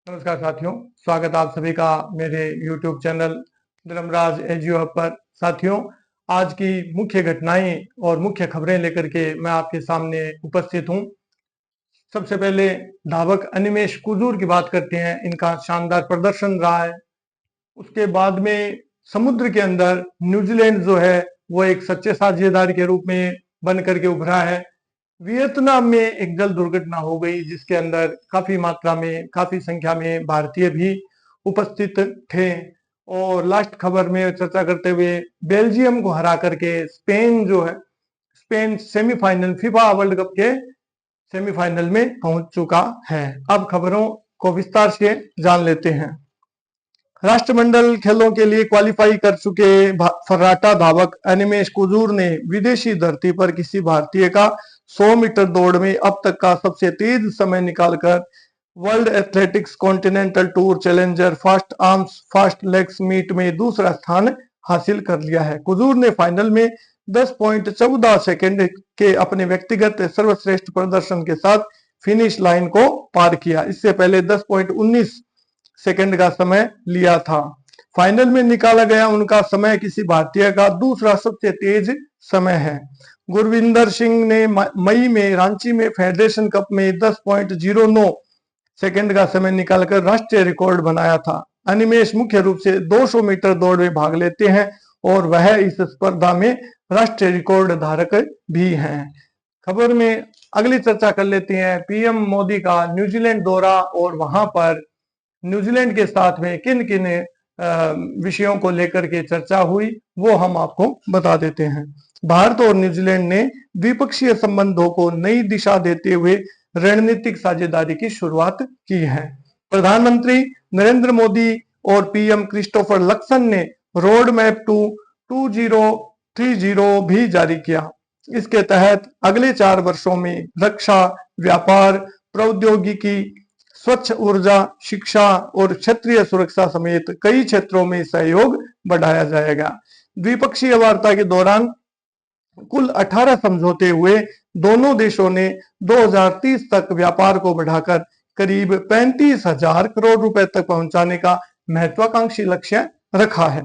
नमस्कार साथियों, स्वागत आप सभी का मेरे YouTube चैनल धर्मराज एजियो हब पर। साथियों, आज की मुख्य घटनाएं और मुख्य खबरें लेकर के मैं आपके सामने उपस्थित हूं। सबसे पहले धावक अनिमेष कुजूर की बात करते हैं। इनका शानदार प्रदर्शन रहा है। उसके बाद में समुद्र के अंदर न्यूजीलैंड जो है वो एक सच्चे साझेदार के रूप में बन करके उभरा है। वियतनाम में एक जल दुर्घटना हो गई जिसके अंदर काफी मात्रा में काफी संख्या में भारतीय भी उपस्थित थे। और लास्ट खबर में चर्चा करते हुए बेल्जियम को हरा करके स्पेन जो है Spain semifinal FIFA world cup के सेमीफाइनल में पहुंच चुका है। अब खबरों को विस्तार से जान लेते हैं। राष्ट्रमंडल खेलों के लिए क्वालिफाई कर चुके फर्राटा धावक अनिमेष कुजूर ने विदेशी धरती पर किसी भारतीय का 100 मीटर दौड़ में अब तक का सबसे तेज समय निकालकर world athletics continental tour challenger fast arms fast legs meet में दूसरा स्थान हासिल कर लिया है। कुजूर ने फाइनल में 10.14 सेकंड के अपने व्यक्तिगत सर्वश्रेष्ठ प्रदर्शन के साथ फिनिश लाइन को पार किया। इससे पहले 10.19 सेकंड का समय लिया था। फाइनल में निकाला गया उनका समय किसी भारतीय का दूसरा सबसे तेज समय है। गुरविंदर सिंह ने मई में रांची में फेडरेशन कप में 10.09 सेकंड का समय निकालकर राष्ट्रीय रिकॉर्ड बनाया था। अनिमेष मुख्य रूप से 200 मीटर दौड़ में भाग लेते हैं और वह इस स्पर्धा में राष्ट्रीय रिकॉर्ड धारक भी हैं। खबर में अगली चर्चा कर लेते हैं पीएम मोदी का न्यूजीलैंड दौरा और वहां पर न्यूजीलैंड के साथ में किन किन विषयों को लेकर के चर्चा हुई वो हम आपको बता देते हैं। भारत और न्यूजीलैंड ने द्विपक्षीय संबंधों को नई दिशा देते हुए रणनीतिक साझेदारी की शुरुआत की है। प्रधानमंत्री नरेंद्र मोदी और पीएम क्रिस्टोफर लक्सन ने रोड मैप टू 2030 भी जारी किया। इसके तहत अगले 4 वर्षों में रक्षा, व्यापार, प्रौद्योगिकी, स्वच्छ ऊर्जा, शिक्षा और क्षेत्रीय सुरक्षा समेत कई क्षेत्रों में सहयोग बढ़ाया जाएगा। द्विपक्षीय वार्ता के दौरान कुल 18 समझौते हुए दोनों देशों ने 2030 तक व्यापार को बढ़ाकर करीब 35,000 करोड़ रुपए तक पहुंचाने का महत्वाकांक्षी लक्ष्य रखा है।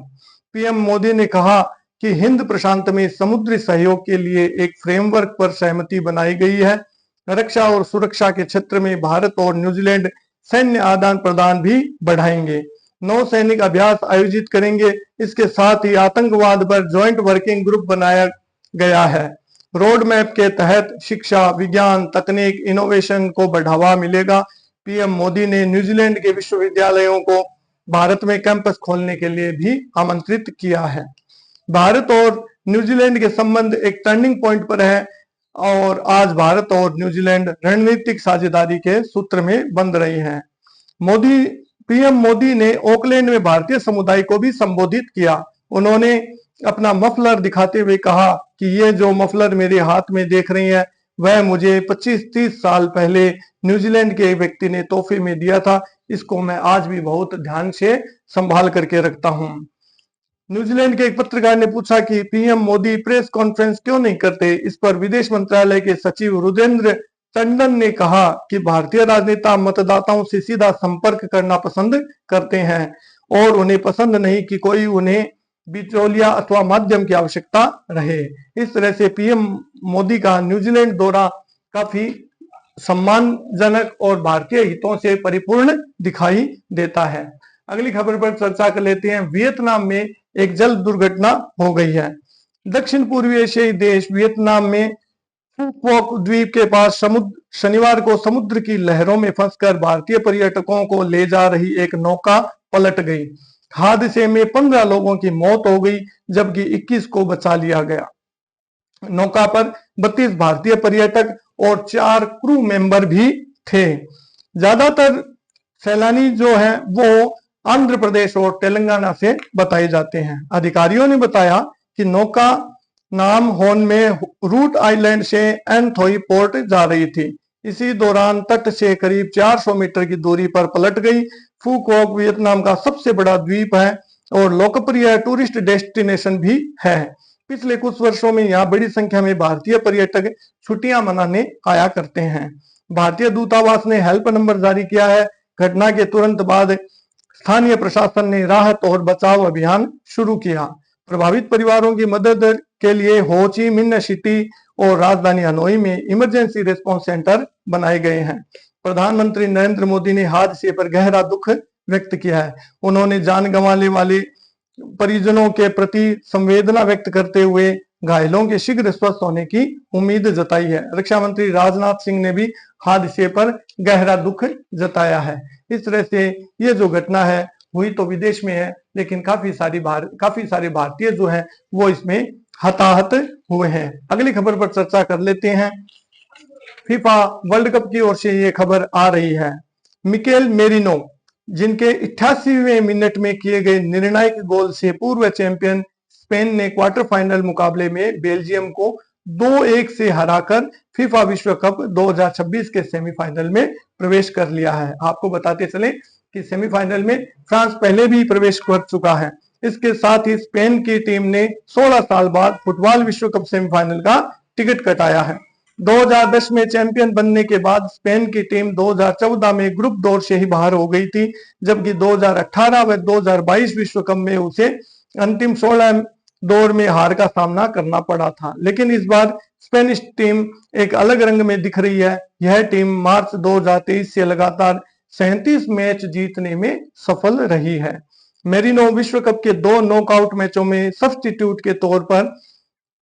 पीएम मोदी ने कहा कि हिंद प्रशांत में समुद्री सहयोग के लिए एक फ्रेमवर्क पर सहमति बनाई गई है। रक्षा और सुरक्षा के क्षेत्र में भारत और न्यूजीलैंड सैन्य आदान प्रदान भी बढ़ाएंगे, नौसैनिक अभ्यास आयोजित करेंगे। इसके साथ ही आतंकवाद पर ज्वाइंट वर्किंग ग्रुप बनाया गया है। रोड मैप के तहत शिक्षा, विज्ञान, तकनीक, इनोवेशन को बढ़ावा मिलेगा। पीएम मोदी ने न्यूजीलैंड के विश्वविद्यालयों को भारत में कैंपस खोलने के लिए भी आमंत्रित किया है। भारत और न्यूजीलैंड के संबंध एक टर्निंग पॉइंट पर है और आज भारत और न्यूजीलैंड रणनीतिक साझेदारी के सूत्र में बंध रही हैं। पीएम मोदी ने ऑकलैंड में भारतीय समुदाय को भी संबोधित किया। उन्होंने अपना मफलर दिखाते हुए कहा कि ये जो मफलर मेरे हाथ में देख रही हैं वह मुझे 25-30 साल पहले न्यूजीलैंड के एक व्यक्ति ने तोहफे में दिया था। इसको मैं आज भी बहुत ध्यान से संभाल करके रखता हूं। न्यूजीलैंड के एक पत्रकार ने पूछा कि पीएम मोदी प्रेस कॉन्फ्रेंस क्यों नहीं करते। इस पर विदेश मंत्रालय के सचिव रुद्रेंद्र टंडन ने कहा कि भारतीय राजनेता मतदाताओं से सीधा संपर्क करना पसंद करते हैं और उन्हें पसंद नहीं कि कोई उन्हें बिचौलिया अथवा माध्यम की आवश्यकता रहे। इस तरह से पीएम मोदी का न्यूजीलैंड दौरा काफी सम्मानजनक और भारतीय हितों से परिपूर्ण दिखाई देता है। अगली खबर पर चर्चा कर लेते हैं। वियतनाम में एक जल दुर्घटना हो गई है। दक्षिण पूर्वी एशियाई देश वियतनाम में फुक्वोक द्वीप के पास शनिवार को समुद्र की लहरों में फंसकर भारतीय पर्यटकों को ले जा रही एक नौका पलट गई। हादसे में 15 लोगों की मौत हो गई जबकि 21 को बचा लिया गया। नौका पर 32 भारतीय पर्यटक और 4 क्रू मेंबर भी थे। ज्यादातर सैलानी जो हैं वो आंध्र प्रदेश और तेलंगाना से बताए जाते हैं। अधिकारियों ने बताया कि नौका नाम होन में रूट आइलैंड से एनथोई पोर्ट जा रही थी। इसी दौरान तट से करीब 400 मीटर की दूरी पर पलट गई। फुक्वोक वियतनाम का सबसे बड़ा द्वीप है और लोकप्रिय टूरिस्ट डेस्टिनेशन भी है। पिछले कुछ वर्षों में यहाँ बड़ी संख्या में भारतीय पर्यटक छुट्टियां मनाने आया करते हैं। भारतीय दूतावास ने हेल्प नंबर जारी किया है। घटना के तुरंत बाद स्थानीय प्रशासन ने राहत और बचाव अभियान शुरू किया। प्रभावित परिवारों की मदद के लिए हो ची मिन्ह सिटी और राजधानी हनोई में इमरजेंसी रिस्पांस सेंटर बनाए गए हैं। प्रधानमंत्री नरेंद्र मोदी ने हादसे पर गहरा दुख व्यक्त किया है। उन्होंने जान गंवाने वाले परिजनों के प्रति संवेदना व्यक्त करते हुए घायलों के शीघ्र स्वस्थ होने की उम्मीद जताई है। रक्षा मंत्री राजनाथ सिंह ने भी हादसे पर गहरा दुख जताया है। इस तरह से ये जो घटना है हुई तो विदेश में है, लेकिन काफी सारे भारतीय जो है वो इसमें हताहत हुए हैं। अगली खबर पर चर्चा कर लेते हैं। फीफा वर्ल्ड कप की ओर से ये खबर आ रही है। मिकेल मेरिनो, जिनके 88वें मिनट में किए गए निर्णायक गोल से पूर्व चैंपियन स्पेन ने क्वार्टर फाइनल मुकाबले में बेल्जियम को 2-1 से हराकर फीफा विश्व कप 2026 के सेमीफाइनल में प्रवेश कर लिया है। आपको बताते चले कि सेमीफाइनल में फ्रांस पहले भी प्रवेश कर चुका है। इसके साथ ही स्पेन की टीम ने 16 साल बाद फुटबॉल विश्व कप सेमीफाइनल का टिकट कटाया है। 2010 में चैंपियन बनने के बाद स्पेन की टीम 2014 में ग्रुप दौर से ही बाहर हो गई थी, जबकि 2018 व 2022 विश्व कप में उसे अंतिम 16 दौर में हार का सामना करना पड़ा था। लेकिन इस बार स्पेनिश टीम एक अलग रंग में दिख रही है। यह टीम मार्च 2023 से लगातार 37 मैच जीतने में सफल रही है। मेरिनो विश्व कप के 2 नॉकआउट मैचों में सब्स्टिट्यूट के तौर पर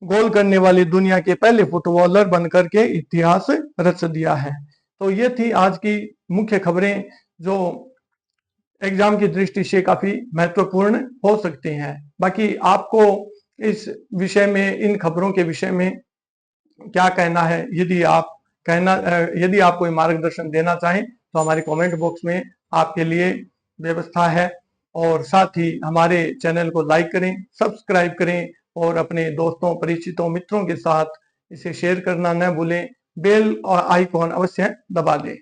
गोल करने वाली दुनिया के पहले फुटबॉलर बनकर के इतिहास रच दिया है। तो ये थी आज की मुख्य खबरें जो एग्जाम की दृष्टि से काफी महत्वपूर्ण हो सकती हैं। बाकी आपको इस विषय में, इन खबरों के विषय में क्या कहना है, यदि आप कोई मार्गदर्शन देना चाहें तो हमारे कमेंट बॉक्स में आपके लिए व्यवस्था है। और साथ ही हमारे चैनल को लाइक करें, सब्सक्राइब करें और अपने दोस्तों, परिचितों, मित्रों के साथ इसे शेयर करना न भूलें। बेल और आइकॉन अवश्य दबा दें।